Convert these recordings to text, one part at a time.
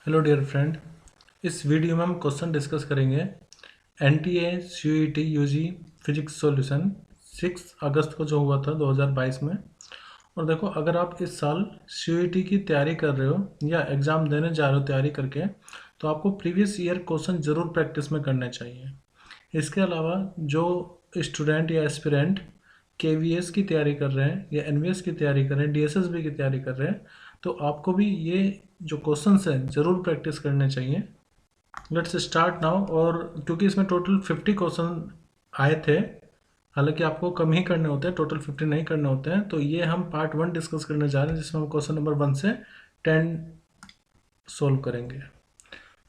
Hello dear friend, इस video में हम क्वेश्चन डिस्कस करेंगे NTA CET UG physics solution 6 अगस्त को जो हुआ था 2022 में। और देखो, अगर आप इस साल सीईटी की तैयारी कर रहे हो या एग्ज़ाम देने जा रहे हो तैयारी करके, तो आपको प्रीवियस ईयर क्वेश्चन ज़रूर प्रैक्टिस में करने चाहिए। इसके अलावा जो स्टूडेंट या एस्पिरेंट केवीएस की तैयारी कर रहे हैं या एनवीएस की तैयारी कर रहे हैं, डीएसएसबी की तैयारी कर रहे हैं, तो आपको भी ये जो क्वेश्चंस हैं ज़रूर प्रैक्टिस करने चाहिए। Let's start now. और क्योंकि इसमें टोटल 50 क्वेश्चन आए थे, हालांकि आपको कम ही करने होते हैं, टोटल 50 नहीं करने होते हैं, तो ये हम पार्ट 1 डिस्कस करने जा रहे हैं जिसमें हम क्वेश्चन नंबर 1 से 10 सोल्व करेंगे।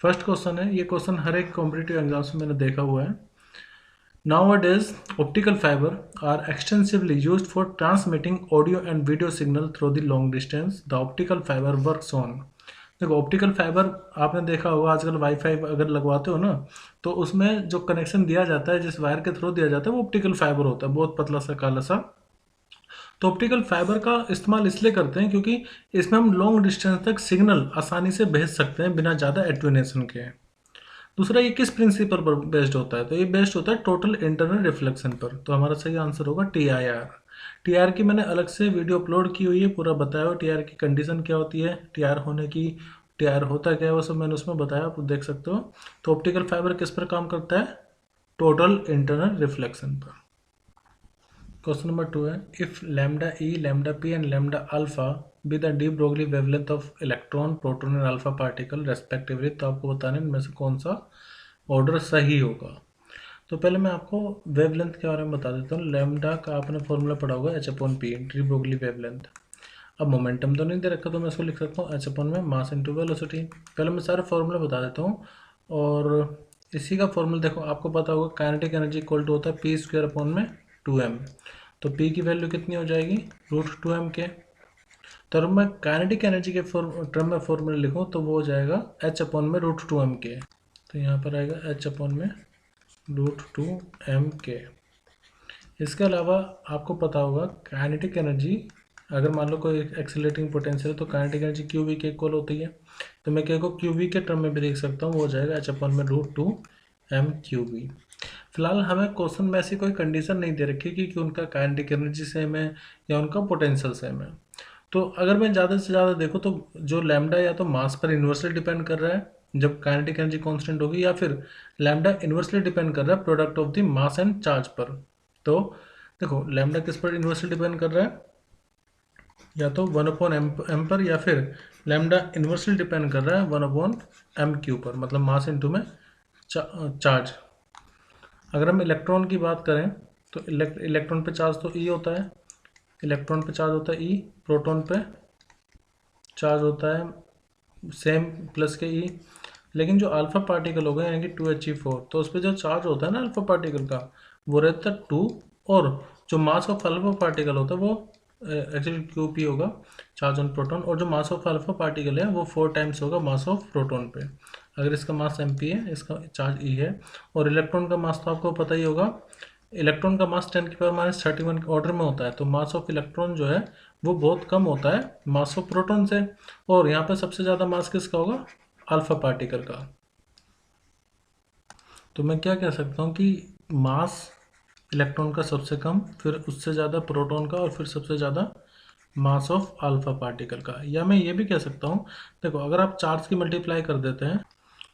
फर्स्ट क्वेश्चन है, ये क्वेश्चन हर एक कॉम्पिटिटिव एग्जाम्स में मैंने देखा हुआ है। Nowadays, optical fiber are extensively used for transmitting audio and video signal through the long distance. The optical fiber works on। देखो, ऑप्टिकल फाइबर आपने देखा होगा, आजकल वाईफाई अगर लगवाते हो ना, तो उसमें जो कनेक्शन दिया जाता है, जिस वायर के थ्रू दिया जाता है, वो ऑप्टिकल फाइबर होता है, बहुत पतला सा काला सा। तो ऑप्टिकल फाइबर का इस्तेमाल इसलिए करते हैं क्योंकि इसमें हम लॉन्ग डिस्टेंस तक सिग्नल आसानी से भेज सकते हैं बिना ज़्यादा एट्यूनेशन के। दूसरा, ये किस प्रिंसिपल पर बेस्ड होता है? तो ये बेस्ड होता है टोटल इंटरनल रिफ्लेक्शन पर। तो हमारा सही आंसर होगा TIR। TIR की मैंने अलग से वीडियो अपलोड की हुई है, पूरा बताया हुआ TIR की कंडीशन क्या होती है, TIR होने की, TIR होता क्या है, वो सब मैंने उसमें बताया, आप देख सकते हो। तो ऑप्टिकल फाइबर किस पर काम करता है? टोटल इंटरनल रिफ्लेक्शन पर। क्वेश्चन नंबर 2 है, if lambda E, lambda P and lambda alpha be the de Broglie wavelength of electron, proton and alpha particle respectively, तो आपको बताना है इनमें से कौन सा ऑर्डर सही होगा। तो पहले मैं आपको वेवलेंथ के बारे में बता देता हूँ। लैम्डा का आपने फॉर्मूला पढ़ा होगा H/P, डी ब्रोगली वेवलेंथ। अब मोमेंटम तो नहीं दे रखा, तो मैं इसको लिख सकता हूँ H/ में मास इंटू वेलोसिटी। पहले मैं सारे फॉर्मूला बता देता हूँ। और इसी का फॉर्मूला देखो, आपको पता होगा काइनेटिक एनर्जी इक्वल टू होता है P² में 2m। तो P की वैल्यू कितनी हो जाएगी? √2m के। तो अगर मैं काइनेटिक एनर्जी के टर्म में फॉर्मूला लिखूँ तो वो हो जाएगा H/ में √2m के। तो यहाँ पर आएगा H/ में √2m के। इसके अलावा आपको पता होगा काइनेटिक एनर्जी, अगर मान लो कोई एक्सीलरेटिंग पोटेंशियल है तो काइनेटिक एनर्जी QV के इक्वल होती है। तो मैं क्या को QV के टर्म में भी देख सकता हूँ, वो हो जाएगा H/ में √2m QV। फिलहाल हमें क्वेश्चन में ऐसी कोई कंडीशन नहीं दे रखी कि उनका काइनेटिक एनर्जी सेम है या उनका पोटेंशियल सेम है। तो अगर मैं ज़्यादा से ज़्यादा देखूँ तो जो लैम्डा या तो मास पर इन्वर्सली डिपेंड कर रहा है जब काइनेटिक एनर्जी कांस्टेंट होगी, या फिर लैम्डा इन्वर्सली डिपेंड कर रहा है product of the mass and charge पर। तो देखो, लैम्डा किस पर इन्वर्सली डिपेंड कर रहा है? या तो 1/m पर, या फिर लैम्डा इन्वर्सली डिपेंड कर रहा है 1/m³ पर, मतलब मास इंटू में चार्ज। अगर हम इलेक्ट्रॉन की बात करें तो इलेक्ट्रॉन पे चार्ज तो E होता है, इलेक्ट्रॉन पे चार्ज होता है E, प्रोटॉन पे चार्ज होता है सेम प्लस के E। लेकिन जो अल्फा पार्टिकल होगा यानी कि 2He4, तो उस पर जो चार्ज होता है ना अल्फा पार्टिकल का, वो रहता है 2। और जो मास ऑफ अल्फा पार्टिकल होता है वो एक्चुअली QP होगा, चार्ज ऑन प्रोटॉन। और जो मास ऑफ अल्फा पार्टिकल है वो 4 टाइम्स होगा मास ऑफ प्रोटॉन पे। अगर इसका मास MP है, इसका चार्ज E है। और इलेक्ट्रॉन का मास तो आपको पता ही होगा, इलेक्ट्रॉन का मास 10⁻31 ऑर्डर में होता है। तो मास ऑफ इलेक्ट्रॉन जो है वो बहुत कम होता है मास ऑफ प्रोटॉन से। और यहाँ पे सबसे ज़्यादा मास किसका होगा? अल्फा पार्टिकल का। तो मैं क्या कह सकता हूँ कि मास इलेक्ट्रॉन का सबसे कम, फिर उससे ज़्यादा प्रोटॉन का, और फिर सबसे ज़्यादा मास ऑफ अल्फा पार्टिकल का। या मैं ये भी कह सकता हूँ, देखो अगर आप चार्ज की मल्टीप्लाई कर देते हैं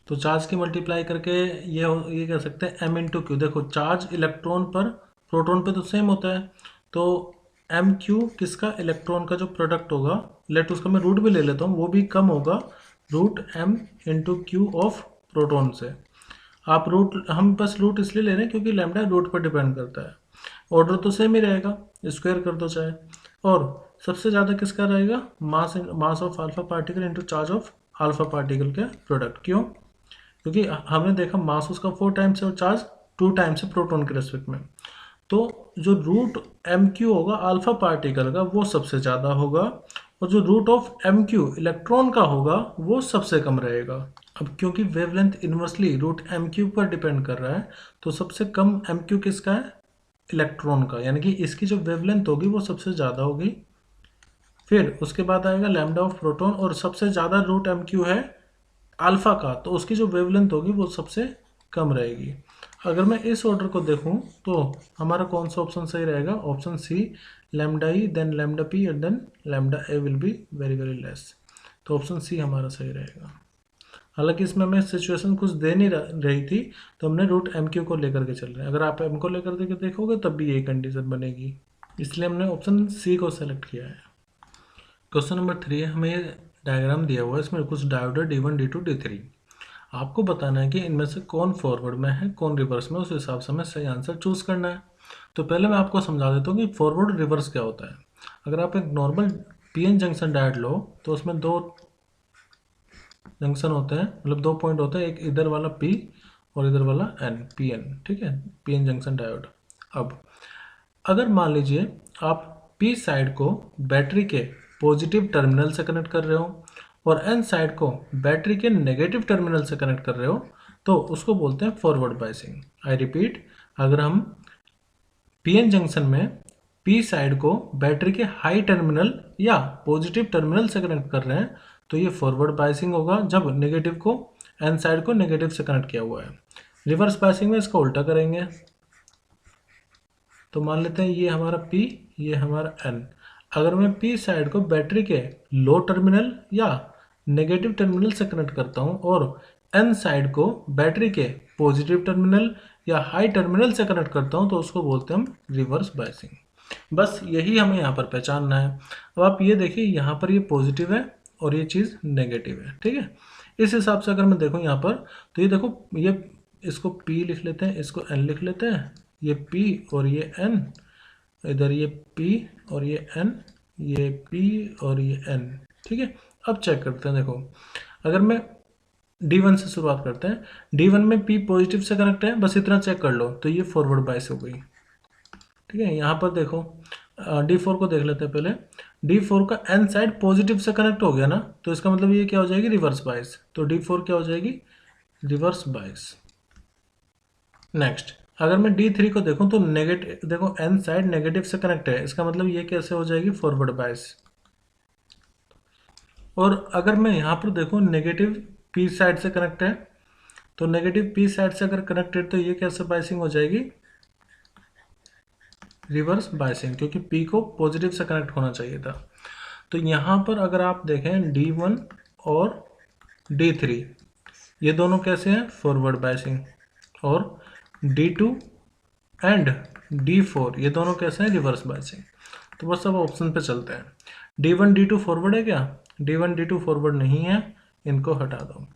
तो चार्ज की मल्टीप्लाई करके ये कह सकते हैं m×q। देखो, चार्ज इलेक्ट्रॉन पर प्रोटॉन पे तो सेम होता है, तो m/q किसका? इलेक्ट्रॉन का जो प्रोडक्ट होगा, लेट उसका मैं रूट भी ले लेता हूँ, वो भी कम होगा √m×q ऑफ प्रोटॉन से। आप रूट, हम बस रूट इसलिए ले रहे हैं क्योंकि लैम्डा रूट पर डिपेंड करता है। ऑर्डर तो सेम ही रहेगा, स्क्वायर कर दो चाहे। और सबसे ज़्यादा किसका रहेगा? Mass of alpha particle into charge of alpha particle के प्रोडक्ट। क्यों? क्योंकि हमने देखा मास उसका 4 टाइम्स है और चार्ज 2 टाइम्स है प्रोटॉन के रेस्पेक्ट में। तो जो √m/q होगा अल्फा पार्टिकल का वो सबसे ज़्यादा होगा, और जो √m/q इलेक्ट्रॉन का होगा वो सबसे कम रहेगा। अब क्योंकि वेवलेंथ इन्वर्सली √m/q पर डिपेंड कर रहा है, तो सबसे कम m/q किसका है? इलेक्ट्रॉन का, यानी कि इसकी जो वेवलेंथ होगी वो सबसे ज़्यादा होगी। फिर उसके बाद आएगा लैम्डा ऑफ प्रोटॉन, और सबसे ज़्यादा √m/q है अल्फा का, तो उसकी जो वेवलेंथ होगी वो सबसे कम रहेगी। अगर मैं इस ऑर्डर को देखूं तो हमारा कौन सा ऑप्शन सही रहेगा? Option C, lambda E then lambda P and then lambda A will be very very less. तो ऑप्शन सी हमारा सही रहेगा। हालांकि इसमें हमें सिचुएशन कुछ दे नहीं रही थी, तो हमने रूट एम क्यू को लेकर के चल रहे हैं। अगर आप एम को लेकर के देखोगे तब भी यही कंडीशन बनेगी, इसलिए हमने ऑप्शन सी को सेलेक्ट किया है। क्वेश्चन नंबर 3 है, हमें ये डायग्राम दिया हुआ है, इसमें कुछ डायोड है D1 D2 D3। आपको बताना है कि इनमें से कौन फॉरवर्ड में है कौन रिवर्स में, उस हिसाब से हमें सही आंसर चूज करना है। तो पहले मैं आपको समझा देता हूँ कि फॉरवर्ड रिवर्स क्या होता है। अगर आप एक नॉर्मल पीएन जंक्शन डायोड लो तो उसमें दो जंक्शन होते हैं, मतलब दो पॉइंट होते हैं, एक इधर वाला पी और इधर वाला एन, पी एन, ठीक है, पीएन जंक्शन डायोड। अब अगर मान लीजिए आप पी साइड को बैटरी के पॉजिटिव टर्मिनल से कनेक्ट कर रहे हो और एन साइड को बैटरी के नेगेटिव टर्मिनल से कनेक्ट कर रहे हो, तो उसको बोलते हैं फॉरवर्ड बायसिंग। आई रिपीट, अगर हम पीएन जंक्शन में पी साइड को बैटरी के हाई टर्मिनल या पॉजिटिव टर्मिनल से कनेक्ट कर रहे हैं तो ये फॉरवर्ड बायसिंग होगा, जब नेगेटिव को एन साइड को नेगेटिव से कनेक्ट किया हुआ है। रिवर्स बायसिंग में इसका उल्टा करेंगे, तो मान लेते हैं ये हमारा P, ये हमारा N। अगर मैं P साइड को बैटरी के लो टर्मिनल या नेगेटिव टर्मिनल से कनेक्ट करता हूँ और N साइड को बैटरी के पॉजिटिव टर्मिनल या हाई टर्मिनल से कनेक्ट करता हूँ, तो उसको बोलते हैं हम रिवर्स बायसिंग। बस यही हमें यहाँ पर पहचानना है। अब आप ये देखिए, यहाँ पर ये पॉजिटिव है और ये चीज़ नेगेटिव है, ठीक है। इस हिसाब से अगर मैं देखूँ यहाँ पर, तो ये देखो, ये इसको P लिख लेते हैं, इसको N लिख लेते हैं, ये P और ये N, इधर ये P और ये N, ये P और ये N, ठीक है। अब चेक करते हैं, देखो अगर मैं D1 से शुरुआत करते हैं, D1 में P पॉजिटिव से कनेक्ट है, बस इतना चेक कर लो, तो ये फॉरवर्ड बायस हो गई, ठीक है। यहाँ पर देखो D4 को देख लेते हैं पहले। D4 का N साइड पॉजिटिव से कनेक्ट हो गया ना, तो इसका मतलब ये क्या हो जाएगी? Reverse bias. तो D4 क्या हो जाएगी? Reverse bias. नेक्स्ट, अगर मैं D3 को देखूं तो नेगेटिव, देखो N साइड नेगेटिव से कनेक्ट है, इसका मतलब ये कैसे हो जाएगी? Forward bias. और अगर मैं यहाँ पर देखूं नेगेटिव P साइड से कनेक्ट है, तो नेगेटिव P साइड से अगर कनेक्टेड, तो ये कैसे बायसिंग हो जाएगी? रिवर्स बायसिंग, क्योंकि P को पॉजिटिव से कनेक्ट होना चाहिए था। तो यहाँ पर अगर आप देखें D1 और D3, ये दोनों कैसे हैं? Forward biasing. और D2 एंड D4 ये दोनों कैसे हैं? Reverse biasing. तो बस अब ऑप्शन पे चलते हैं। D1 D2 फॉरवर्ड है क्या? D1 D2 फॉरवर्ड नहीं है, इनको हटा दो।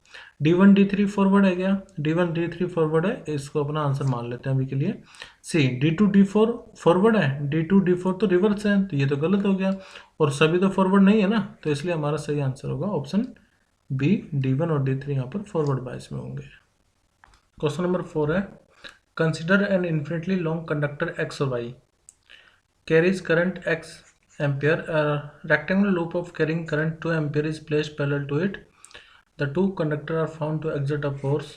D1 D3 फॉरवर्ड है क्या? D1 D3 फॉरवर्ड है, इसको अपना आंसर मान लेते हैं अभी के लिए। सी, D2 D4 फॉरवर्ड है, D2 D4 तो रिवर्स है, तो ये तो गलत हो गया। और सभी तो फॉरवर्ड नहीं है ना, तो इसलिए हमारा सही आंसर होगा ऑप्शन बी, D1 और D3 यहाँ पर फॉरवर्ड बायस में होंगे। क्वेश्चन नंबर 4 है, consider N infinitely long conductor X और Y carries current X ampere. A rectangular loop of carrying current 2 ampere is placed parallel to it. The two conductors are found to exert a force.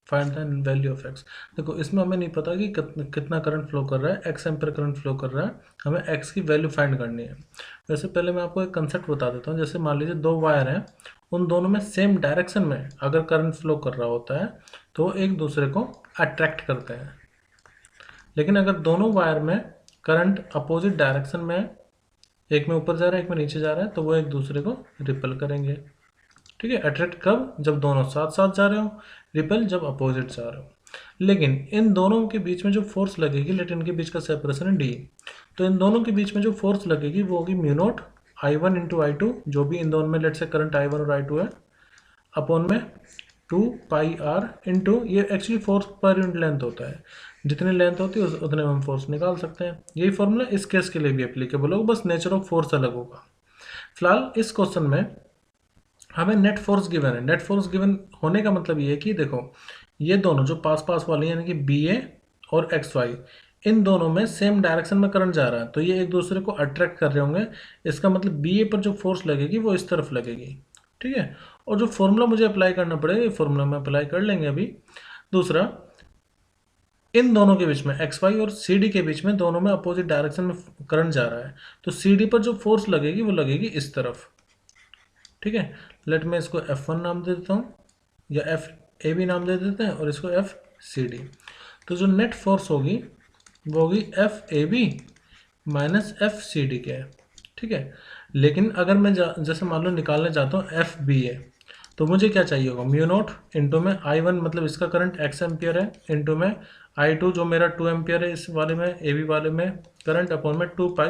Find the value of X. देखो इसमें हमें नहीं पता कि कितना current flow कर रहा है, X एम्पेयर करंट फ्लो कर रहा है, हमें X की वैल्यू फाइंड करनी है। वैसे पहले मैं आपको एक कंसेप्ट बता देता हूँ। जैसे मान लीजिए दो वायर हैं, उन दोनों में सेम डायरेक्शन में अगर करंट फ्लो कर रहा होता है तो एक दूसरे को अट्रैक्ट करते हैं। लेकिन अगर दोनों वायर में करंट अपोजिट डायरेक्शन में, एक में ऊपर जा रहा है एक में नीचे जा रहा है, तो वो एक दूसरे को रिपेल करेंगे, ठीक है। अट्रैक्ट कब? जब दोनों साथ साथ जा रहे हो, रिपेल जब अपोजिट जा रहे हो। लेकिन इन दोनों के बीच में जो फोर्स लगेगी, लेट इनके बीच का सेपरेशन है D, तो इन दोनों के बीच में जो फोर्स लगेगी वो होगी mu naught I1 into I2, जो भी इन दोनों में लेट से करंट I1 और I2 है, अपॉन में 2 पाई आर इंटू, ये actually force per unit length होता है, जितनी लेंथ होती है उतने में हम फोर्स निकाल सकते हैं। यही फॉर्मूला इस केस के लिए भी एप्लीकेबल होगा, बस नेचर ऑफ फोर्स अलग होगा। फिलहाल इस क्वेश्चन में हमें नेट फोर्स गिवन है। नेट फोर्स गिवन होने का मतलब ये है कि देखो ये दोनों जो पास पास वाले यानी कि BA और XY, इन दोनों में सेम डायरेक्शन में करंट जा रहा है, तो ये एक दूसरे को अट्रैक्ट कर रहे होंगे। इसका मतलब BA पर जो फोर्स लगेगी वो इस तरफ लगेगी, ठीक है। और जो फॉर्मूला मुझे अप्लाई करना पड़ेगा, ये फॉर्मूला में अप्लाई कर लेंगे अभी। दूसरा, इन दोनों के बीच में XY और CD के बीच में, दोनों में अपोजिट डायरेक्शन में करंट जा रहा है, तो CD पर जो फोर्स लगेगी वो लगेगी इस तरफ, ठीक है। लेट मैं इसको F1 नाम दे देता हूँ। या एफ ए बी नाम दे देते हैं और इसको एफ सी डी। तो जो नेट फोर्स होगी वो होगी F A B minus F C D के है, ठीक है। लेकिन अगर मैं जैसे मान लो निकालने जाता हूँ एफ बी ए, तो मुझे क्या चाहिए होगा, म्यू नोट इंटू में आई वन मतलब इसका करंट एक्स एम्पियर है, इंटू में आई टू जो मेरा 2 एम्पियर है इस वाले में ए बी वाले में करंट अपॉन में 2 पाई।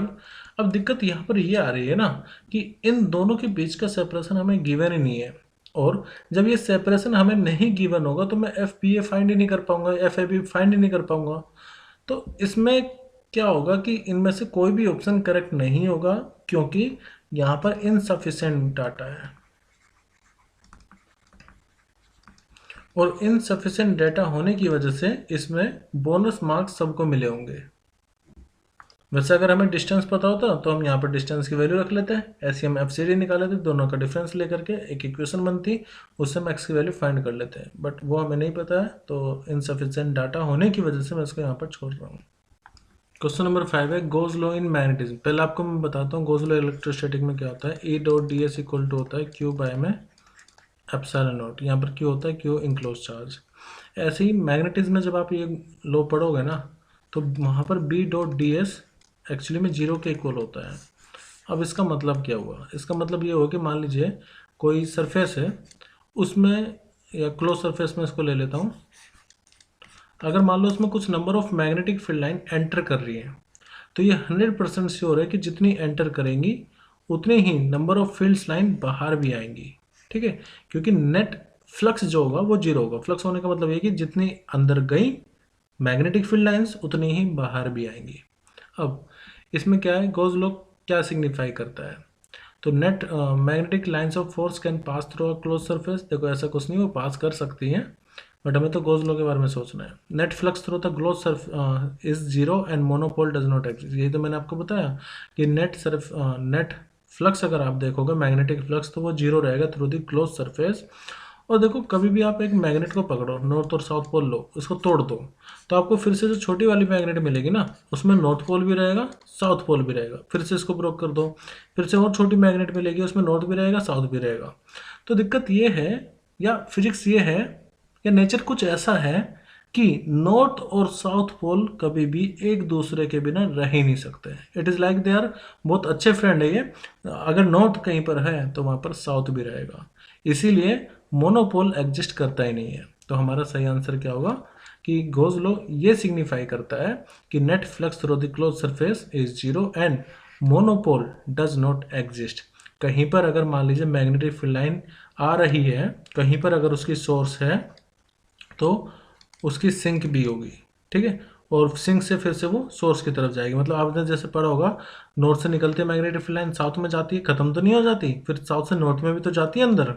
अब दिक्कत यहाँ पर ये आ रही है ना कि इन दोनों के बीच का सेपरेशन हमें गिवन ही नहीं है, और जब ये सेपरेशन हमें नहीं गिवन होगा तो मैं एफ बी ए फाइंड ही नहीं कर पाऊंगा, एफ ए बी फाइंड ही नहीं कर पाऊंगा। तो इसमें क्या होगा कि इनमें से कोई भी ऑप्शन करेक्ट नहीं होगा, क्योंकि यहाँ पर इनसफिशिएंट डाटा है, और इनसफिशिएंट डाटा होने की वजह से इसमें बोनस मार्क्स सबको मिले होंगे। वैसे अगर हमें डिस्टेंस पता होता तो हम यहाँ पर डिस्टेंस की वैल्यू रख लेते हैं, ऐसे हम एफ सी डी निकाल लेते, दोनों का डिफरेंस लेकर के एक इक्वेशन बनती, उससे हम एक्स की वैल्यू फाइंड कर लेते हैं, बट वो हमें नहीं पता है, तो इनसफिशिएंट डाटा होने की वजह से मैं इसको यहाँ पर छोड़ रहा हूँ। क्वेश्चन नंबर 5 है गोज लॉ इन मैग्नेटिज्म। पहले आपको मैं बताता हूँ गोज लॉ इलेक्ट्रोस्टैटिक में क्या होता है। E dot D S equal to होता है क्यू बाय में एप्सिलॉन नॉट, यहाँ पर क्यू होता है क्यू इनक्लोज चार्ज। ऐसे ही मैग्नेटिज्म में जब आप ये लॉ पढ़ोगे ना तो वहाँ पर B dot D S actually में 0 के इक्वल होता है। अब इसका मतलब क्या हुआ, इसका मतलब ये हुआ कि मान लीजिए कोई सरफेस है उसमें, या क्लोज सरफेस में इसको ले लेता हूँ, अगर मान लो उसमें कुछ number of magnetic field line enter कर रही है, तो ये 100% श्योर है कि जितनी एंटर करेंगी उतने ही नंबर ऑफ फील्ड्स लाइन बाहर भी आएंगी, ठीक है, क्योंकि नेट फ्लक्स जो होगा वो 0 होगा। फ्लक्स होने का मतलब ये कि जितनी अंदर गई मैग्नेटिक फील्ड लाइंस उतनी ही बाहर भी आएंगी। अब इसमें क्या है, गॉस लॉ क्या सिग्निफाई करता है, तो net magnetic lines of force can pass through a close surface. देखो ऐसा कुछ नहीं, वो पास कर सकती हैं, बट हमें तो गॉस लॉ के बारे में सोचना है। Net flux through the close Surf is 0 and monopole does not exist. यही तो मैंने आपको बताया कि नेट फ्लक्स अगर आप देखोगे मैग्नेटिक फ्लक्स तो वो 0 रहेगा थ्रू द क्लोज सरफेस। और देखो कभी भी आप एक मैग्नेट को पकड़ो, नॉर्थ और साउथ पोल लो, उसको तोड़ दो, तो आपको फिर से जो छोटी वाली मैग्नेट मिलेगी ना उसमें नॉर्थ पोल भी रहेगा साउथ पोल भी रहेगा। फिर से इसको ब्रोक कर दो, फिर से और छोटी मैग्नेट मिलेगी, उसमें नॉर्थ भी रहेगा साउथ भी रहेगा। तो दिक्कत ये है, या फिजिक्स ये है, या नेचर कुछ ऐसा है कि नॉर्थ और साउथ पोल कभी भी एक दूसरे के बिना रह ही नहीं सकते। It is like they are बहुत अच्छे फ्रेंड है ये। अगर नॉर्थ कहीं पर है तो वहाँ पर साउथ भी रहेगा, इसीलिए मोनोपोल एग्जिस्ट करता ही नहीं है। तो हमारा सही आंसर क्या होगा कि गॉस लॉ ये सिग्निफाई करता है कि net flux through the close surface is 0 and monopole does not exist. कहीं पर अगर मान लीजिए मैग्नेटिक फील्ड लाइन आ रही है, कहीं पर अगर उसकी सोर्स है तो उसकी सिंक भी होगी, ठीक है, और सिंक से फिर से वो सोर्स की तरफ जाएगी। मतलब आपने जैसे पढ़ा होगा नॉर्थ से निकलती है मैग्नेटिक फील्ड लाइन, साउथ में जाती है, खत्म तो नहीं हो जाती, फिर साउथ से नॉर्थ में भी तो जाती है अंदर।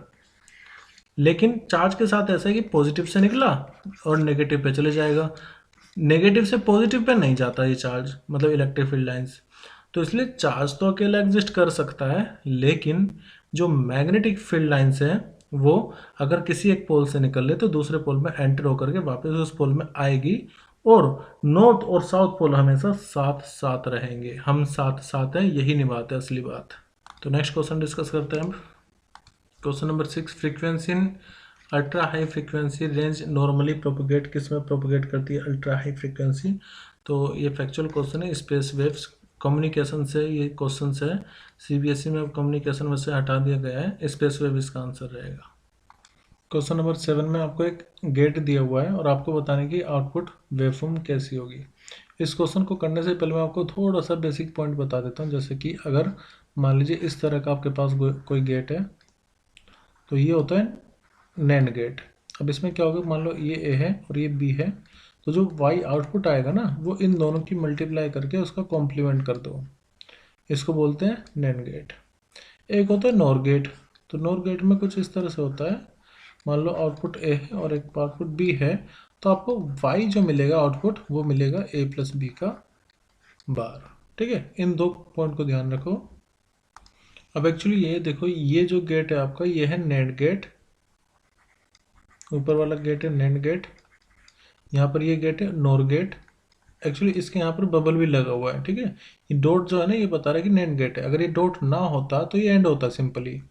लेकिन चार्ज के साथ ऐसा है कि पॉजिटिव से निकला और नेगेटिव पे चले जाएगा, नेगेटिव से पॉजिटिव पे नहीं जाता ये चार्ज, मतलब इलेक्ट्रिक फील्ड लाइंस। तो इसलिए चार्ज तो अकेला एग्जिस्ट कर सकता है, लेकिन जो मैग्नेटिक फील्ड लाइंस हैं वो अगर किसी एक पोल से निकल ले तो दूसरे पोल में एंटर होकर के वापस उस पोल में आएगी, और नॉर्थ और साउथ पोल हमेशा साथ साथ रहेंगे। हम साथ साथ हैं, यही निभाते हैं असली बात। तो नेक्स्ट क्वेश्चन डिस्कस करते हैं हम। Question number 6, frequency in ultra high frequency range normally propagate किस में प्रोपोगेट करती है अल्ट्रा हाई फ्रीक्वेंसी। तो ये फैक्चुअल क्वेश्चन है, स्पेस वेव्स कम्युनिकेशन से ये क्वेश्चन है। सीबीएसई में अब कम्युनिकेशन में से हटा दिया गया है, स्पेस वेव इसका आंसर रहेगा। क्वेश्चन नंबर 7 में आपको एक गेट दिया हुआ है और आपको बताने की आउटपुट वेवफॉर्म कैसी होगी। इस क्वेश्चन को करने से पहले मैं आपको थोड़ा सा बेसिक पॉइंट बता देता हूँ। जैसे कि अगर मान लीजिए इस तरह का आपके पास कोई गेट है, तो ये होता है नैंड गेट। अब इसमें क्या होगा, मान लो ये ए है और ये बी है, तो जो वाई आउटपुट आएगा ना वो इन दोनों की मल्टीप्लाई करके उसका कॉम्प्लीमेंट कर दो, इसको बोलते हैं नैंड गेट। एक होता है नॉर गेट। तो नॉर गेट में कुछ इस तरह से होता है, मान लो आउटपुट ए है और एक आउटपुट बी है, तो आपको वाई जो मिलेगा आउटपुट वो मिलेगा ए प्लस बी का बार, ठीक है। इन दो पॉइंट को ध्यान रखो। अब एक्चुअली ये देखो, ये जो गेट है आपका ये है नैंड गेट, ऊपर वाला गेट है नैंड गेट, यहाँ पर ये गेट है नॉर गेट। एक्चुअली इसके यहाँ पर बबल भी लगा हुआ है, ठीक है। ये डॉट जो है ना ये बता रहा है कि नैंड गेट है, अगर ये डॉट ना होता तो ये एंड होता सिंपली,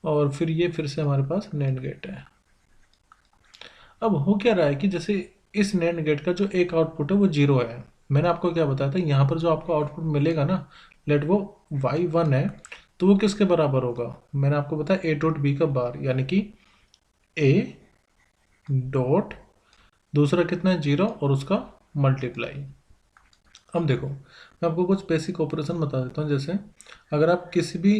और फिर ये फिर से हमारे पास नैंड गेट है। अब हो क्या रहा है कि जैसे इस नैंड गेट का जो एक आउटपुट है वो जीरो है। मैंने आपको क्या बताया था, यहाँ पर जो आपको आउटपुट मिलेगा ना, लेट वो y1 है, तो वो किसके बराबर होगा? मैंने आपको बताया a डॉट b का बार, यानी कि a डॉट दूसरा कितना है, जीरो, और उसका मल्टीप्लाई। अब देखो मैं आपको कुछ बेसिक ऑपरेशन बता देता हूँ। जैसे अगर आप किसी भी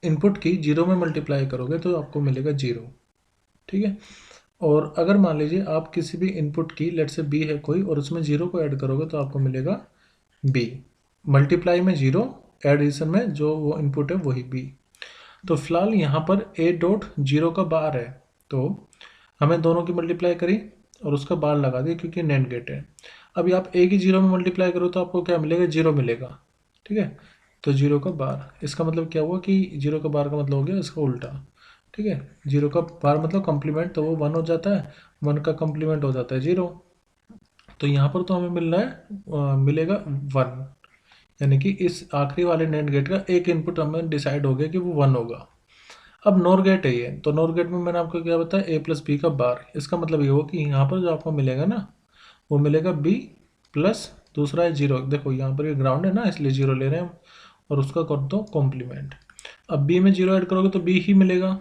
इनपुट की जीरो में मल्टीप्लाई करोगे तो आपको मिलेगा जीरो, ठीक है। और अगर मान लीजिए आप किसी भी इनपुट की, लेट से बी है कोई, और उसमें जीरो को ऐड करोगे तो आपको मिलेगा बी। मल्टीप्लाई में जीरो, एडिशन में जो वो इनपुट है वही बी। तो फिलहाल यहाँ पर ए डॉट जीरो का बार है, तो हमें दोनों की मल्टीप्लाई करी और उसका बार लगा दिया क्योंकि नैंड गेट है। अभी आप ए की जीरो में मल्टीप्लाई करो तो आपको क्या मिलेगा, जीरो मिलेगा, ठीक है। तो जीरो का बार, इसका मतलब क्या हुआ कि जीरो का बार का मतलब हो गया इसका उल्टा, ठीक है। जीरो का बार मतलब कम्प्लीमेंट, तो वो वन हो जाता है, वन का कम्प्लीमेंट हो जाता है जीरो। तो यहाँ पर तो हमें मिल रहा है मिलेगा वन, यानी कि इस आखिरी वाले नेट गेट का एक इनपुट हमें डिसाइड हो गया कि वो वन होगा। अब नॉर गेट है ये, तो नॉर गेट में मैंने आपको क्या बताया, ए प्लस बी का बार। इसका मतलब ये हुआ कि यहाँ पर जो आपको मिलेगा ना, वो मिलेगा बी प्लस दूसरा है जीरो। देखो यहाँ पर ये ग्राउंड है ना, इसलिए जीरो ले रहे हैं हम, और उसका कर दो कॉम्प्लीमेंट। अब बी में जीरो ऐड करोगे तो बी ही मिलेगा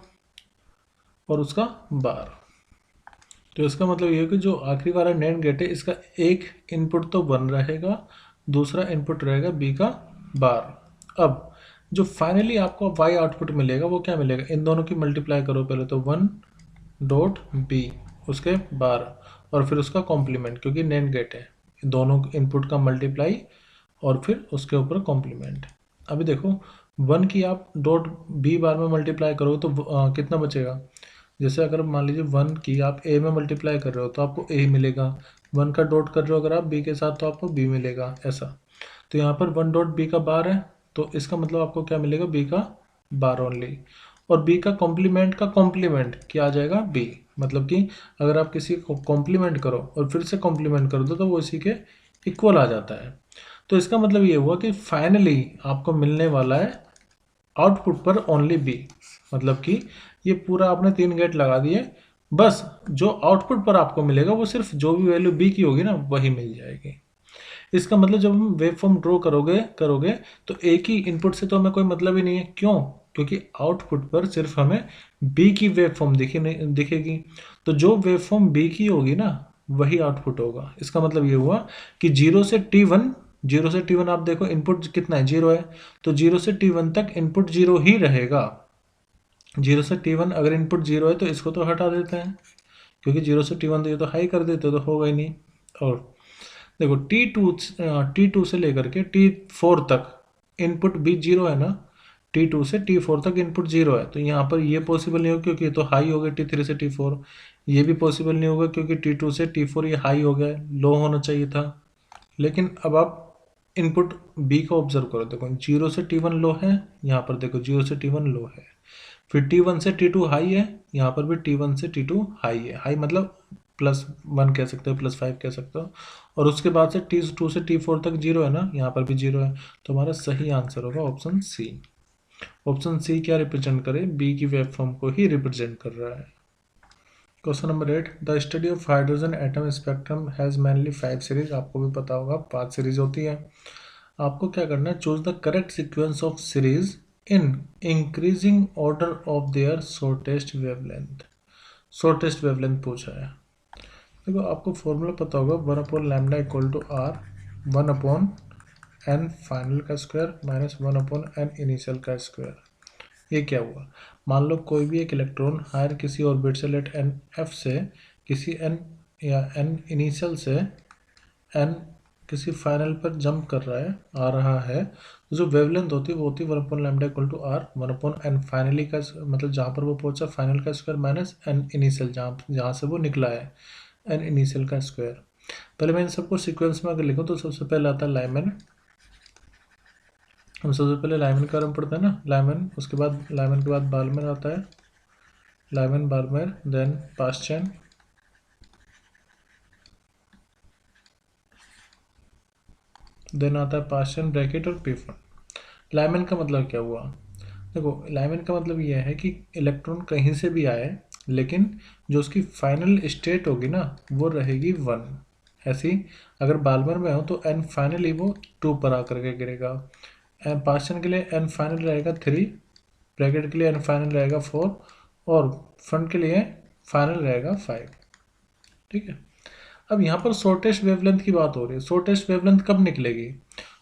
और उसका बार। तो इसका मतलब ये है कि जो आखिरी वाला नैंड गेट है, इसका एक इनपुट तो वन रहेगा, दूसरा इनपुट रहेगा बी का बार। अब जो फाइनली आपको वाई आउटपुट मिलेगा वो क्या मिलेगा, इन दोनों की मल्टीप्लाई करो पहले तो, वन डॉट बी उसके बार और फिर उसका कॉम्प्लीमेंट, क्योंकि नैंड गेट है, दोनों इनपुट का मल्टीप्लाई और फिर उसके ऊपर कॉम्प्लीमेंट। अभी देखो वन की आप डॉट बी बार में मल्टीप्लाई करो तो कितना बचेगा। जैसे अगर मान लीजिए वन की आप ए में मल्टीप्लाई कर रहे हो तो आपको ए मिलेगा, वन का डॉट कर रहे हो अगर आप बी के साथ तो आपको बी मिलेगा, ऐसा। तो यहाँ पर वन डॉट बी का बार है, तो इसका मतलब आपको क्या मिलेगा, बी का बार ओनली। और बी का कॉम्प्लीमेंट क्या आ जाएगा, बी। मतलब कि अगर आप किसी को कॉम्प्लीमेंट करो और फिर से कॉम्प्लीमेंट कर दो तो वो इसी के इक्वल आ जाता है। तो इसका मतलब ये हुआ कि फाइनली आपको मिलने वाला है आउटपुट पर ओनली बी। मतलब कि ये पूरा आपने तीन गेट लगा दिए, बस जो आउटपुट पर आपको मिलेगा वो सिर्फ जो भी वैल्यू बी की होगी ना वही मिल जाएगी। इसका मतलब जब हम वेव फॉर्म ड्रॉ करोगे करोगे तो एक ही इनपुट से तो हमें कोई मतलब ही नहीं है। क्यों? क्योंकि आउटपुट पर सिर्फ हमें बी की वेव फॉर्म दिखेगी। तो जो वेव फॉर्म बी की होगी ना वही आउटपुट होगा। इसका मतलब ये हुआ कि जीरो से टी वन आप देखो इनपुट कितना है, जीरो है, तो जीरो से टी वन तक इनपुट जीरो ही रहेगा। जीरो से टी वन अगर इनपुट जीरो है तो इसको तो हटा देते हैं, क्योंकि जीरो से टी वन ये तो हाई कर देते तो होगा ही नहीं। और देखो टी टू से लेकर के टी फोर तक इनपुट भी जीरो है ना, टी टू से टी फोर तक इनपुट जीरो है, तो यहाँ पर ये पॉसिबल नहीं होगा क्योंकि ये तो हाई हो गया टी थ्री से टी फोर। ये भी पॉसिबल नहीं होगा क्योंकि टी टू से टी फोर ये हाई हो गया, लो होना चाहिए था। लेकिन अब आप इनपुट बी को ऑब्जर्व करो, देखो जीरो से टी वन लो है, यहाँ पर देखो जीरो से टी वन लो है, फिर टी वन से टी टू हाई है, यहाँ पर भी टी वन से टी टू हाई है। हाई मतलब प्लस वन कह सकते हो, प्लस फाइव कह सकते हो। और उसके बाद से टी टू से टी फोर तक जीरो है ना, यहाँ पर भी जीरो है। तो हमारा सही आंसर होगा ऑप्शन सी। ऑप्शन सी क्या रिप्रेजेंट करे, बी की वेव फॉर्म को ही रिप्रेजेंट कर रहा है। Question number 8, the study of hydrogen atom spectrum has mainly 5 series. आपको भी पता होगा 5 सीरीज होती है। आपको क्या करना है, choose the correct sequence of series in increasing order of their shortest wavelength. Shortest wavelength पूछा है। देखो आपको फॉर्मूला पता होगा, one upon lambda equal to R, one upon n final का square minus one upon n initial का square. ये क्या हुआ, मान लो कोई भी एक इलेक्ट्रॉन हायर किसी ऑर्बिट से लेट एन एफ से किसी एन या एन इनिशियल से एन किसी फाइनल पर जंप कर रहा है आ रहा है, तो जो वेवलेंथ होती है वो होती है one upon lambda equal to R, one upon N finally का मतलब जहाँ पर वो पहुंचा फाइनल का स्क्वायर माइनस एन इनिशियल जहाँ से वो निकला है एन इनिशियल का स्क्वायर। पहले मैं इन सबको सीक्वेंस में अगर लिखूँ तो सबसे पहले आता है लाइमन। हम सबसे पहले लाइमन का रंग पढ़ते हैं ना, लाइमन, उसके बाद लाइमन के बाद बाल्मर आता है, Lyman Balmer, then Paschen, then आता है पास्चन ब्रैकेट और पीफन। लाइमन का मतलब क्या हुआ, देखो लाइमन का मतलब यह है कि इलेक्ट्रॉन कहीं से भी आए लेकिन जो उसकी फाइनल स्टेट होगी ना वो रहेगी 1। ऐसी अगर बाल्मर में हो तो एन फाइनली वो 2 पर आकर के गिरेगा। पास्टन के लिए एन फाइनल रहेगा 3, ब्रैकेट के लिए एन फाइनल रहेगा 4 और फ्रंट के लिए फाइनल रहेगा 5। ठीक है। अब यहाँ पर शॉर्टेस्ट वेवलेंथ की बात हो रही है। शॉर्टेस्ट वेवलेंथ कब निकलेगी?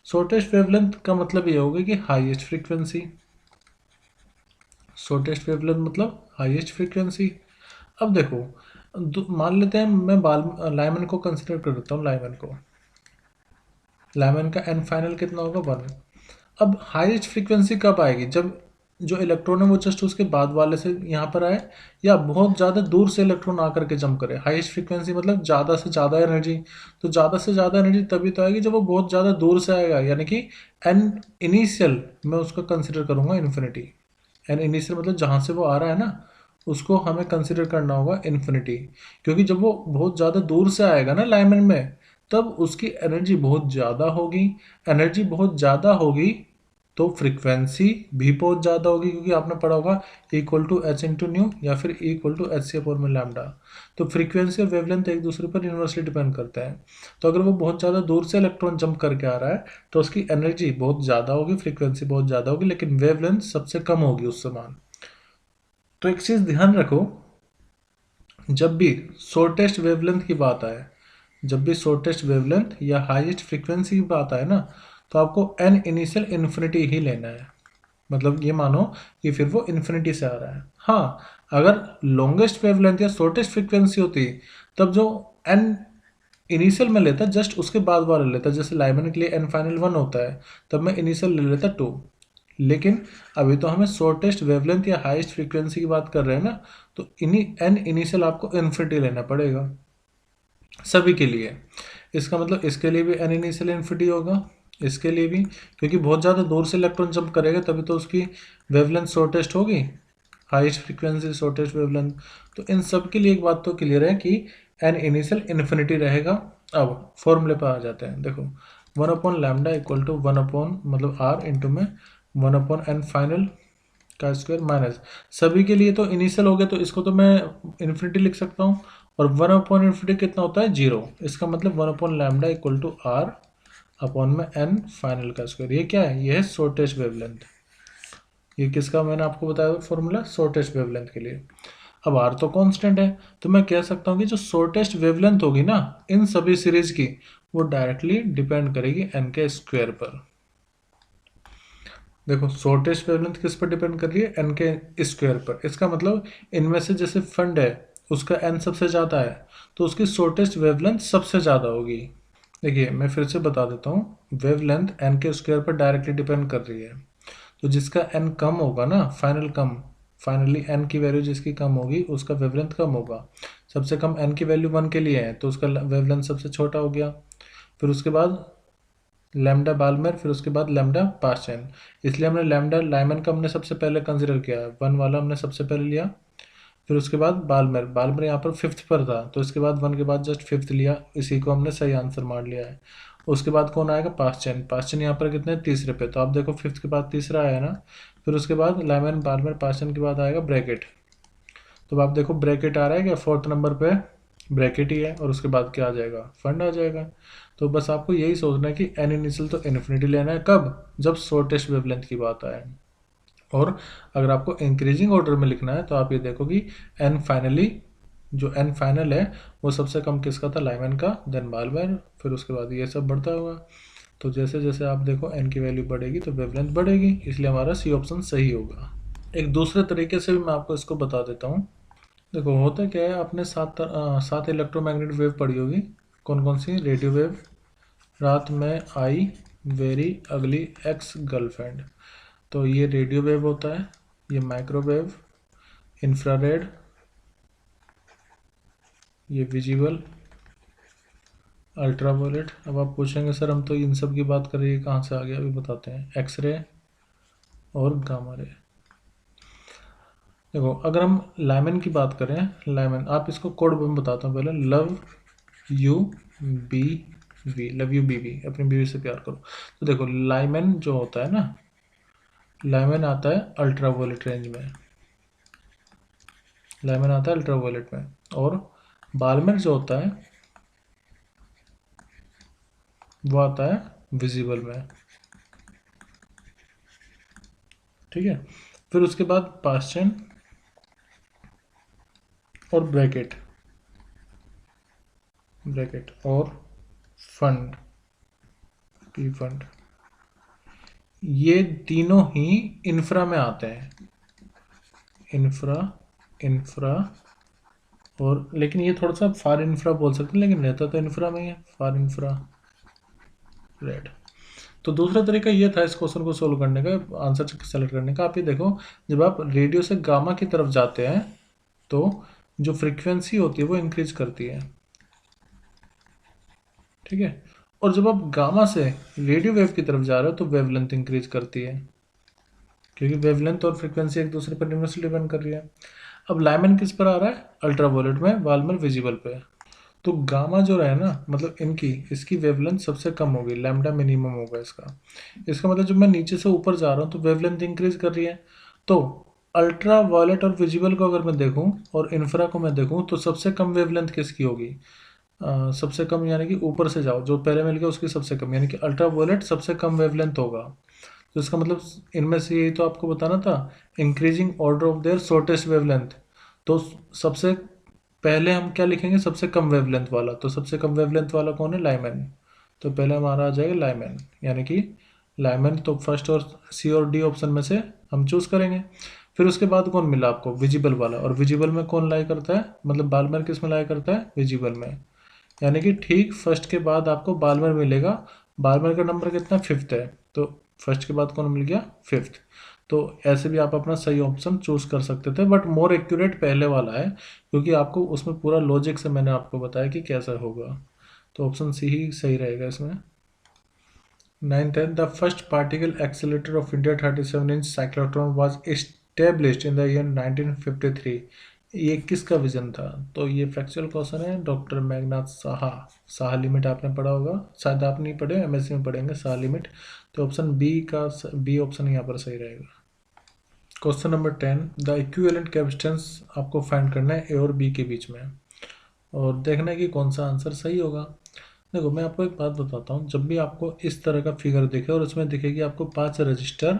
शॉर्टेस्ट वेवलेंथ का मतलब ये होगा कि हाईएस्ट फ्रीक्वेंसी। शॉर्टेस्ट वेवलेंथ मतलब हाईएस्ट फ्रीक्वेंसी। अब देखो, मान लेते हैं मैं लाइमन को कंसिडर कर लेता हूँ। लाइमन का एन फाइनल कितना होगा? 1। अब हाईएस्ट फ्रीक्वेंसी कब आएगी? जब जो इलेक्ट्रॉन है वो जस्ट उसके बाद वाले से यहाँ पर आए, या बहुत ज़्यादा दूर से इलेक्ट्रॉन आकर के जंप करे। हाईएस्ट फ्रीक्वेंसी मतलब ज़्यादा से ज़्यादा एनर्जी। तो ज़्यादा से ज़्यादा एनर्जी तभी तो आएगी जब वो बहुत ज़्यादा दूर से आएगा, यानी कि एन इनिशियल मैं उसका कंसिडर करूँगा इन्फिनिटी। एन इनिशियल मतलब जहाँ से वो आ रहा है ना उसको हमें कंसिडर करना होगा इन्फिनिटी, क्योंकि जब वो बहुत ज़्यादा दूर से आएगा ना लाइमन में, तब उसकी एनर्जी बहुत ज़्यादा होगी। एनर्जी बहुत ज़्यादा होगी तो फ्रीक्वेंसी भी बहुत ज़्यादा होगी, क्योंकि आपने पढ़ा होगा equal to H into nu या फिर equal to H C upon में लैम्डा। तो फ्रीक्वेंसी और वेवलेंथ एक दूसरे पर इन्वर्सली डिपेंड करते हैं। तो अगर वो बहुत ज़्यादा दूर से इलेक्ट्रॉन जंप करके आ रहा है तो उसकी एनर्जी बहुत ज़्यादा होगी, फ्रीक्वेंसी बहुत ज़्यादा होगी, लेकिन वेवलेंथ सबसे कम होगी उस समान। तो एक चीज़ ध्यान रखो, जब भी शॉर्टेस्ट वेवलेंथ की बात आए, जब भी शॉर्टेस्ट वेवलेंथ या हाईएस्ट फ्रीक्वेंसी की बात आए ना, तो आपको एन इनिशियल इन्फिनिटी ही लेना है। मतलब ये मानो कि फिर वो इन्फिनिटी से आ रहा है। हाँ, अगर लॉन्गेस्ट वेवलेंथ या शॉर्टेस्ट फ्रीक्वेंसी होती तब जो एन इनिशियल में लेता जस्ट उसके बाद वाला लेता, जैसे लाइमन के लिए एन फाइनल 1 होता है तब मैं इनिशियल ले लेता 2। लेकिन अभी तो हमें शॉर्टेस्ट वेवलेंथ या हाईएस्ट फ्रीक्वेंसी की बात कर रहे हैं ना, तो एन इनिशियल आपको इन्फिनिटी लेना पड़ेगा सभी के लिए। इसका मतलब इसके लिए भी एन इनिशियल इन्फिनिटी होगा, इसके लिए भी, क्योंकि बहुत ज़्यादा दूर से इलेक्ट्रॉन जंप करेगा तभी तो उसकी वेवलेंथ शॉर्टेस्ट होगी, हाईएस्ट फ्रीक्वेंसी शॉर्टेस्ट वेवलेंथ। तो इन सब के लिए एक बात तो क्लियर है कि एन इनिशियल इन्फिनिटी रहेगा। अब फॉर्मूले पर आ जाते हैं। देखो 1/λ इक्वल टू 1 मतलब आर इंटू में 1/n फाइनल का स्क्वायर माइनस सभी के लिए तो इनिशियल हो गया, तो इसको तो मैं इन्फिनिटी लिख सकता हूँ। और 1/इन्फिनिटी कितना होता है? 0। इसका मतलब 1/λ इक्वल टू आर अपॉन में एन फाइनल का स्क्वायर। ये क्या है? ये है शॉर्टेस्ट वेवलेंथ। ये किसका मैंने आपको बताया फॉर्मूला? शॉर्टेस्ट वेवलेंथ के लिए। अब आर तो कांस्टेंट है, तो मैं कह सकता हूँ कि जो शॉर्टेस्ट वेवलेंथ होगी ना इन सभी सीरीज की, वो डायरेक्टली डिपेंड करेगी एन के स्क्वायर पर। देखो शॉर्टेस्ट वेवलेंथ किस पर डिपेंड कर रही है? एन के स्क्वायर पर। इसका मतलब इनमें से जैसे फंड है उसका एन सबसे ज़्यादा है तो उसकी शॉर्टेस्ट वेवलेंथ सबसे ज़्यादा होगी। देखिए मैं फिर से बता देता हूँ, वेवलेंथ एन के स्क्वायर पर डायरेक्टली डिपेंड कर रही है। तो जिसका एन कम होगा ना फाइनली एन की वैल्यू जिसकी कम होगी उसका वेवलेंथ कम होगा। सबसे कम एन की वैल्यू 1 के लिए है तो उसका वेवलेंथ सबसे छोटा हो गया। फिर उसके बाद लैम्डा बाल्मर, फिर उसके बाद लैम्डा पास्चन। इसलिए हमने लैम्डा लाइमन का हमने सबसे पहले कंसिडर किया है, 1 वाला हमने सबसे पहले लिया। फिर उसके बाद बाल्मर यहाँ पर 5th पर था तो इसके बाद 1 के बाद जस्ट 5th लिया, इसी को हमने सही आंसर मान लिया है। उसके बाद कौन आएगा? पास्चन यहाँ पर कितने? तीसरे पे, तो आप देखो 5th के बाद तीसरा आया ना। फिर उसके बाद लाइमन बाल्मर पास्चन के बाद आएगा ब्रैकेट। तो आप देखो ब्रैकेट आ रहा है क्या? 4th नंबर पे ब्रैकेट ही है, और उसके बाद क्या आ जाएगा? फंड आ जाएगा। तो बस आपको यही सोचना है कि एन इनिशियल तो इन्फिनिटी लेना है। कब? जब शॉर्टेस्ट वेवलेंथ की बात आए। और अगर आपको इंक्रीजिंग ऑर्डर में लिखना है तो आप ये देखो कि एन फाइनली जो एन फाइनल है वो सबसे कम किसका था? लाइमन का, देन बाल्मर, फिर उसके बाद ये सब बढ़ता हुआ। तो जैसे जैसे आप देखो एन की वैल्यू बढ़ेगी तो वेवलेंथ बढ़ेगी, इसलिए हमारा सी ऑप्शन सही होगा। एक दूसरे तरीके से भी मैं आपको इसको बता देता हूँ। देखो होता क्या है, आपने 7 इलेक्ट्रोमैग्नेटिक वेव पढ़ी होगी। कौन कौन सी? रेडियो वेव, रात में I very ugly ex girlfriend, तो ये रेडियो वेव होता है। ये माइक्रोवेव, इंफ्रारेड, ये विजिबल, अल्ट्रावायलेट। अब आप पूछेंगे सर हम तो इन सब की बात कर रही है कहाँ से आ गया? अभी बताते हैं। एक्सरे और गामा रे। देखो अगर हम लाइमन की बात करें, लाइमन, आप इसको कोड में बताता हूँ पहले। Love you B V, love you बीवी, अपनी बीवी से प्यार करो। तो देखो लाइमन जो होता है ना, लाइमन आता है अल्ट्रावायलेट रेंज में। लाइमन आता है अल्ट्रावायलेट में, और बाल्मर जो होता है वो आता है विजिबल में। ठीक है, फिर उसके बाद पास्चन और ब्रैकेट और फंड, पी फंड, ये तीनों ही इंफ्रा में आते हैं। इंफ्रा और, लेकिन ये थोड़ा सा फार इंफ्रा बोल सकते हैं, लेकिन रहता तो इंफ्रा में ही है, फार इंफ्रा रेड। तो दूसरा तरीका ये था इस क्वेश्चन को सोल्व करने का, आंसर सेलेक्ट करने का। आप ये देखो, जब आप रेडियो से गामा की तरफ जाते हैं तो जो फ्रीक्वेंसी होती है वो इंक्रीज करती है। ठीक है, और जब आप गामा से रेडियो वेव की तरफ जा रहे हो तो वेवलेंथ इंक्रीज करती है, क्योंकि वेवलेंथ और फ्रीक्वेंसी एक दूसरे पर इन्वर्सली डिपेंड कर रही है। अब लाइमन किस पर आ रहा है? अल्ट्रावायलेट में, बाल्मर विजिबल पे। तो गामा जो रहा है ना, मतलब इसकी वेवलेंथ सबसे कम होगी, लैम्डा मिनिमम होगा इसका। इसका मतलब जब मैं नीचे से ऊपर जा रहा हूँ तो वेवलेंथ इंक्रीज कर रही है। तो अल्ट्रा वायलेट और विजिबल को अगर मैं देखूँ और इंफ्रा को मैं देखूँ तो सबसे कम वेवलेंथ किसकी होगी? सबसे कम यानी कि ऊपर से जाओ, जो पहले मिल गया उसकी सबसे कम, यानी कि अल्ट्रा वायलेट सबसे कम वेवलेंथ होगा। तो इसका मतलब इनमें से यही तो आपको बताना था, increasing order of their shortest wavelength. तो सबसे पहले हम क्या लिखेंगे? सबसे कम वेवलेंथ वाला। तो सबसे कम वेवलेंथ वाला कौन है? लाइमन। तो पहले हमारा आ जाएगा लाइमन, यानी कि लाइमन। तो फर्स्ट और सी और डी ऑप्शन में से हम चूज करेंगे। फिर उसके बाद कौन मिला आपको? विजिबल वाला। और विजिबल में कौन लाई करता है, मतलब बाल्मर किस में लाई करता है? विजिबल में। यानी कि ठीक फर्स्ट के बाद आपको बाल्मर मिलेगा। बाल्मर का नंबर कितना? फिफ्थ है। तो फर्स्ट के बाद कौन मिल गया? फिफ्थ। तो ऐसे भी आप अपना सही ऑप्शन चूज कर सकते थे, बट मोर एक्यूरेट पहले वाला है, क्योंकि आपको उसमें पूरा लॉजिक से मैंने आपको बताया कि कैसा होगा। तो ऑप्शन सी ही सही रहेगा इसमें। 9th है, the first particle accelerator of India 37-inch cyclotron was established in the year 1953। ये किसका विजन था? तो ये फैक्चुअल क्वेश्चन है, डॉक्टर मेघनाथ साहा। साहा लिमिट आपने पढ़ा होगा, शायद आप नहीं पढ़े, एमएससी में पढ़ेंगे साहा लिमिट। तो ऑप्शन बी का बी ऑप्शन यहाँ पर सही रहेगा। Question number 10, the equivalent capacitance आपको फाइंड करना है ए और बी के बीच में, और देखना है कि कौन सा आंसर सही होगा। देखो, मैं आपको एक बात बताता हूँ, जब भी आपको इस तरह का फिगर दिखे और उसमें दिखे कि आपको 5 रजिस्टर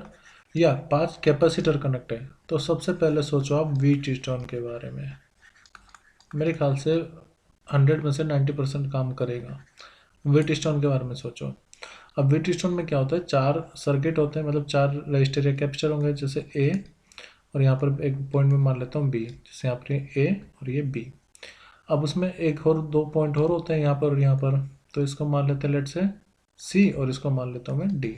या 5 कैपेसिटर कनेक्ट है, तो सबसे पहले सोचो आप व्हीट स्टोन के बारे में। मेरे ख्याल से 100 में से 90% काम करेगा। व्हीट स्टोन के बारे में सोचो। अब व्हीट स्टोन में क्या होता है? 4 सर्किट होते हैं, मतलब 4 रजिस्टर या कैपेसिटर होंगे, जैसे ए, और यहाँ पर एक पॉइंट में मान लेता हूँ बी, जैसे यहाँ पर ए और ये बी। अब उसमें एक और 2 पॉइंट और होते हैं यहाँ पर और यहाँ पर, तो इसको मान लेते हैं लेट से सी, और इसको मान लेता हूँ मैं डी।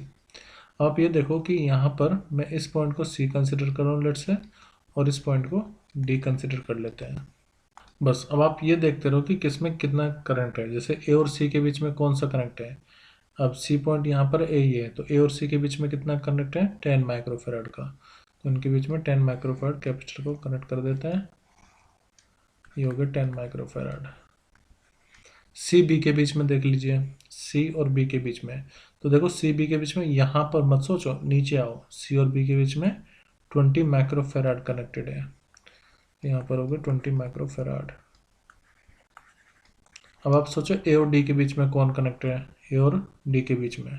आप ये देखो कि यहाँ पर मैं इस पॉइंट को सी कंसिडर कर रहा हूँ लेट से, और इस पॉइंट को डी कंसिडर कर लेते हैं। बस अब आप ये देखते रहो कि किस में कितना करंट है, जैसे ए और सी के बीच में कौन सा करंट है। अब सी पॉइंट यहाँ पर ए ही है, तो ए और सी के बीच में कितना करंट है? 10 माइक्रोफेराड का। तो इनके बीच में 10 माइक्रोफेराड कैपेसिटर को कनेक्ट कर देते हैं, ये हो गया 10 माइक्रोफेराड। सी बी के बीच में देख लीजिए, सी और बी के बीच में, तो देखो सी बी के बीच में, यहाँ पर मत सोचो, नीचे आओ, सी और बी के बीच में 20 माइक्रोफेराड कनेक्टेड है, यहाँ पर हो गया 20 माइक्रोफेराड। अब आप सोचो ए और डी के बीच में कौन कनेक्टेड है? ए और डी के बीच में,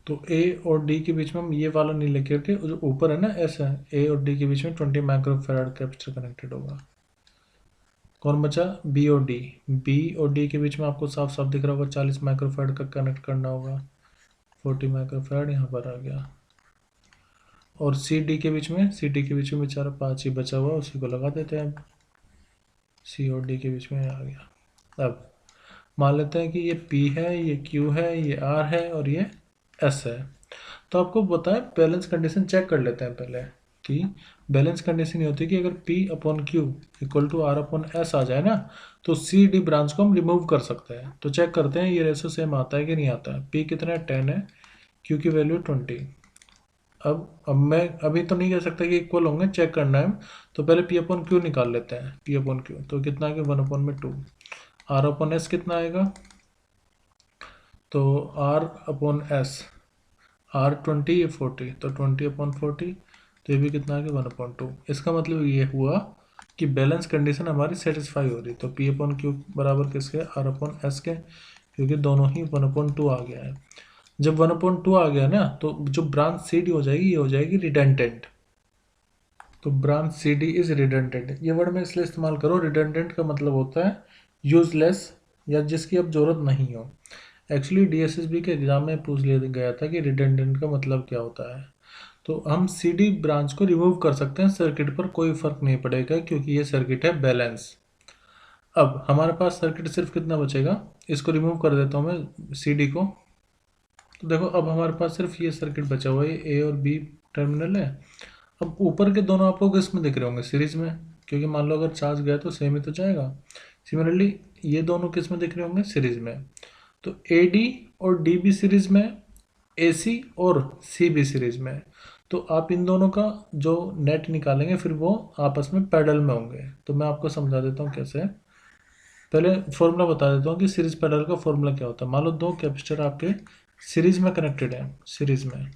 तो ए और डी के बीच में हम ये वाला नहीं लेके के, जो ऊपर है ना ऐसा, ए और डी के बीच में 20 माइक्रोफेराड कैपेसिटर कनेक्टेड होगा। कौन बचा? बी और डी। बी और डी के बीच में आपको साफ साफ दिख रहा होगा 40 माइक्रोफेराड का कनेक्ट करना होगा, 40 माइक्रोफेराड यहाँ पर आ गया। और सी डी के बीच में, सी डी के बीच में बेचारा 5 ही बचा हुआ, उसी को लगा देते हैं। सी और डी के बीच में आ गया। अब मान लेते हैं कि ये पी है, ये क्यू है, ये आर है और ये एस है। तो आपको बताएं, बैलेंस कंडीशन चेक कर लेते हैं पहले, कि बैलेंस कंडीशन ये होती है कि अगर P upon Q equal to R upon S आ जाए ना, तो सी डी ब्रांच को हम रिमूव कर सकते हैं। तो चेक करते हैं ये रेशो सेम आता है कि नहीं आता है। P कितना है? 10 है, Q की वैल्यू 20। अब मैं अभी तो नहीं कह सकता कि इक्वल होंगे, चेक करना है, तो पहले P अपॉन क्यू निकाल लेते हैं। P अपॉन क्यू तो कितना आ गया? 1 अपॉन में 2। आर अपॉन एस कितना आएगा? तो आर अपॉन एस, आर 20, ये 40, तो 20 अपॉन 40, तो ये भी कितना आ गया? 1/2। इसका मतलब ये हुआ कि बैलेंस कंडीशन हमारी सेटिस्फाई हो रही, तो पी अपॉन क्यू बराबर किसके, आर अपॉन एस के, क्योंकि दोनों ही 1/2 आ गया है। जब 1/2 आ गया ना, तो जो ब्रांच सी डी हो जाएगी, ये हो जाएगी रिडंडेंट। तो branch C D is redundant, ये वर्ड में इसलिए इस्तेमाल करो, रिडंडेंट का मतलब होता है यूजलेस या जिसकी अब जरूरत नहीं हो। एक्चुअली डीएसएसबी के एग्जाम में पूछ लिया गया था कि रिडंडेंट का मतलब क्या होता है। तो हम सी डी ब्रांच को रिमूव कर सकते हैं, सर्किट पर कोई फर्क नहीं पड़ेगा क्योंकि ये सर्किट है बैलेंस। अब हमारे पास सर्किट सिर्फ कितना बचेगा, इसको रिमूव कर देता हूँ मैं सी डी को। तो देखो अब हमारे पास सिर्फ ये सर्किट बचा हुआ है, ए और बी टर्मिनल है। अब ऊपर के दोनों आपको किस में दिख रहे होंगे, सीरीज में, क्योंकि मान लो अगर चार्ज गया तो सेम ही तो जाएगा। सिमिलरली ये दोनों किस में दिख रहे होंगे, सीरीज में। तो ए डी और डी बी सीरीज में, ए सी और सी बी सीरीज में। तो आप इन दोनों का जो नेट निकालेंगे फिर वो आपस में पैरेलल में होंगे। तो मैं आपको समझा देता हूँ कैसे। पहले फॉर्मूला बता देता हूँ कि सीरीज पैरेलल का फॉर्मूला क्या होता है। मान लो दो कैपेसिटर आपके सीरीज में कनेक्टेड है, सीरीज में,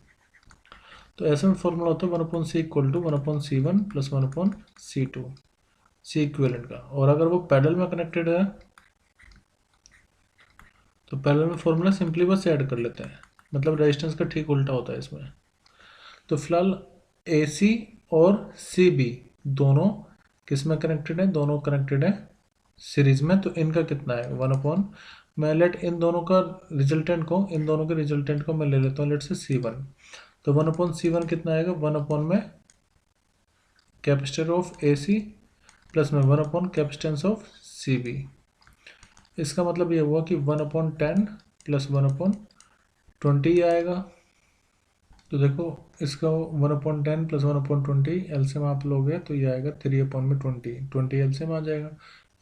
तो ऐसे में फॉर्मूला होता है 1/c equal to 1/c1 plus 1/c2, C equivalent का। और अगर वो पैरेलल में कनेक्टेड है तो पैरेलल में फॉर्मूला सिंपली बस ऐड कर लेते हैं, मतलब रेजिस्टेंस का ठीक उल्टा होता है इसमें। तो फिलहाल ए सी और सी बी दोनों किस में कनेक्टेड है, दोनों कनेक्टेड है सीरीज में। तो इनका कितना है, 1/, मैं लेट इन दोनों का रिजल्टेंट को, इन दोनों के रिजल्टेंट को मैं ले लेता हूँ लेट से C1। तो 1/C1 कितना आएगा, 1/ में capacitor of A C plus में 1/ कैपेसिटेंस ऑफ सी बी। इसका मतलब ये हुआ कि 1/10 प्लस 1/20 आएगा। तो देखो इसका 1/10 प्लस 1/20 एलसीएम आप लोगे तो ये आएगा 3/20, 20 एलसीएम आ जाएगा।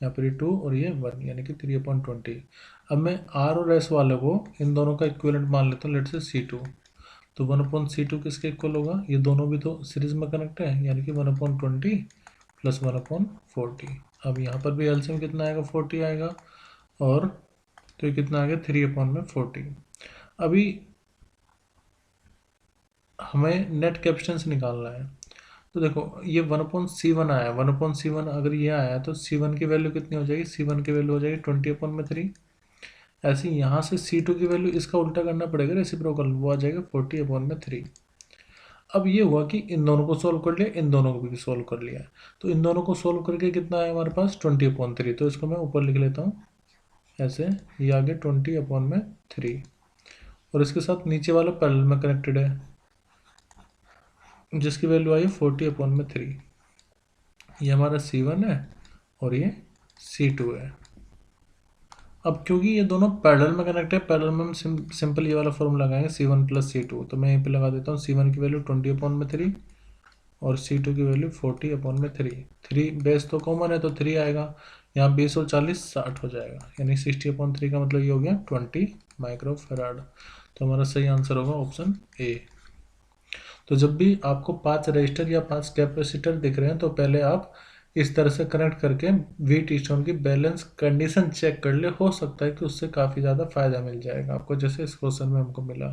यहाँ पर ये 2 और ये 1 यानी कि 3/20। अब मैं आर और एस वाले को इन दोनों का इक्विवेलेंट मान लेता हूँ लेट से C2। तो 1/C2 किसके इक्वल होगा, ये दोनों भी तो सीरीज में कनेक्ट है, यानी कि 1/20 प्लस 1/40। अब यहाँ पर भी एलसीएम कितना आएगा, 40 आएगा, और तो ये कितना आ गया 3/40। अभी हमें नेट कैपेसिटेंस निकालना है। तो देखो ये 1/C1 आया, 1/C1 अगर ये आया तो C1 की वैल्यू कितनी हो जाएगी, C1 की वैल्यू हो जाएगी 20/3। ऐसे ही यहाँ से C2 की वैल्यू इसका उल्टा करना पड़ेगा, रेसिप्रोकल, वो आ जाएगा 40/3। अब ये हुआ कि इन दोनों को सोल्व कर लिया, इन दोनों को भी सोल्व कर लिया। तो इन दोनों को सोल्व करके कितना है हमारे पास 20/3। तो इसको मैं ऊपर लिख लेता हूँ ऐसे, ये आगे 20/3, और इसके साथ नीचे वाला पैरेलल में कनेक्टेड है जिसकी वैल्यू आई 40/3। ये हमारा C1 है और ये C2 है। अब क्योंकि ये दोनों पैरेलल में कनेक्ट है, पैरेलल में हम सिंपल ये वाला फॉर्मूला लगाएंगे C1 प्लस C2। तो मैं यहीं पे लगा देता हूँ C1 की वैल्यू 20/3 और C2 की वैल्यू 40/3। 3 बेस तो कॉमन है तो 3 आएगा, यहाँ 20 और 40 60 हो जाएगा, यानी 60/3 का मतलब ये हो गया 20 माइक्रोफैराड। तो हमारा सही आंसर होगा ऑप्शन ए। तो जब भी आपको 5 रजिस्टर या 5 कैपेसिटर दिख रहे हैं तो पहले आप इस तरह से कनेक्ट करके वी स्टोन की बैलेंस कंडीशन चेक कर ले, हो सकता है कि उससे काफ़ी ज़्यादा फायदा मिल जाएगा आपको, जैसे इस क्वेश्चन में हमको मिला।